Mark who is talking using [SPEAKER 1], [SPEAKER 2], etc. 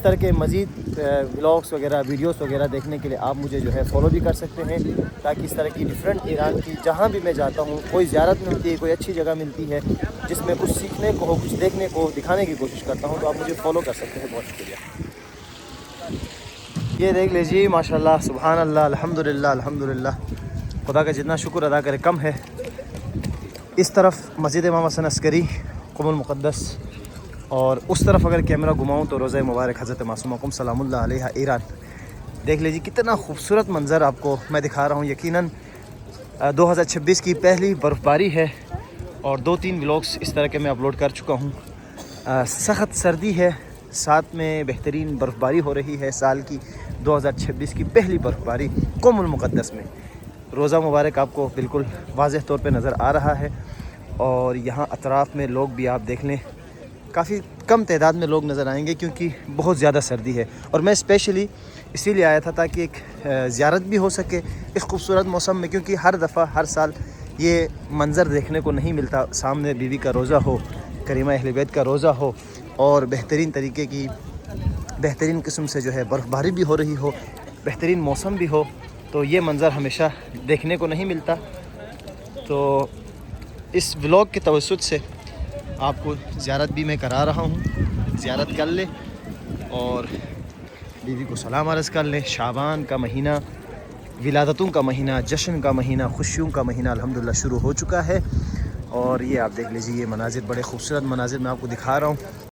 [SPEAKER 1] اس طرح کے مزید ولاگس وغیرہ ویڈیوز وغیرہ دیکھنے کے لیے آپ مجھے جو ہے فالو بھی کر سکتے ہیں، تاکہ اس طرح کی ڈیفرنٹ ایران کی جہاں بھی میں جاتا ہوں کوئی زیارت ملتی ہے، کوئی اچھی جگہ ملتی ہے جس میں کچھ سیکھنے کو ہو، کچھ دیکھنے کو دکھانے کی کوشش کرتا ہوں، تو آپ مجھے فالو کر سکتے ہیں۔ بہت شکریہ۔ یہ دیکھ لیجیے ماشاءاللہ، سبحان اللہ، الحمدللہ الحمدللہ، خدا کا جتنا شکر ادا کرے کم ہے۔ اس طرف مسجد امام حسن عسکری، قم المقدس، اور اس طرف اگر کیمرہ گھماؤں تو روضہ مبارک حضرت معصومہ قم سلام اللہ علیہ ایران۔ دیکھ لیجیے کتنا خوبصورت منظر آپ کو میں دکھا رہا ہوں۔ یقیناً 2026 کی پہلی برف باری ہے، اور 2-3 ولاگس اس طرح کے میں اپلوڈ کر چکا ہوں۔ سخت سردی ہے، ساتھ میں بہترین برف باری ہو رہی ہے، سال کی 2026 کی پہلی برف باری قم المقدس میں۔ روضہ مبارک آپ کو بالکل واضح طور پہ نظر آ رہا ہے، اور یہاں اطراف میں لوگ بھی آپ دیکھ لیں، کافی کم تعداد میں لوگ نظر آئیں گے کیونکہ بہت زیادہ سردی ہے، اور میں اسپیشلی اسی لیے آیا تھا تاکہ ایک زیارت بھی ہو سکے اس خوبصورت موسم میں، کیونکہ ہر دفعہ ہر سال یہ منظر دیکھنے کو نہیں ملتا، سامنے بیوی کا روضہ ہو، کریمہ اہل بیت کا روضہ ہو، اور بہترین طریقے کی بہترین قسم سے جو ہے برف باری بھی ہو رہی ہو، بہترین موسم بھی ہو، تو یہ منظر ہمیشہ دیکھنے کو نہیں ملتا۔ تو اس ولاگ کے توسط سے آپ کو زیارت بھی میں کرا رہا ہوں، زیارت کر لیں اور بیوی کو سلام عرض کر لیں۔ شعبان کا مہینہ، ولادتوں کا مہینہ، جشن کا مہینہ، خوشیوں کا مہینہ الحمدللہ شروع ہو چکا ہے، اور یہ آپ دیکھ لیجیے، یہ مناظر بڑے خوبصورت مناظر میں آپ کو دکھا رہا ہوں۔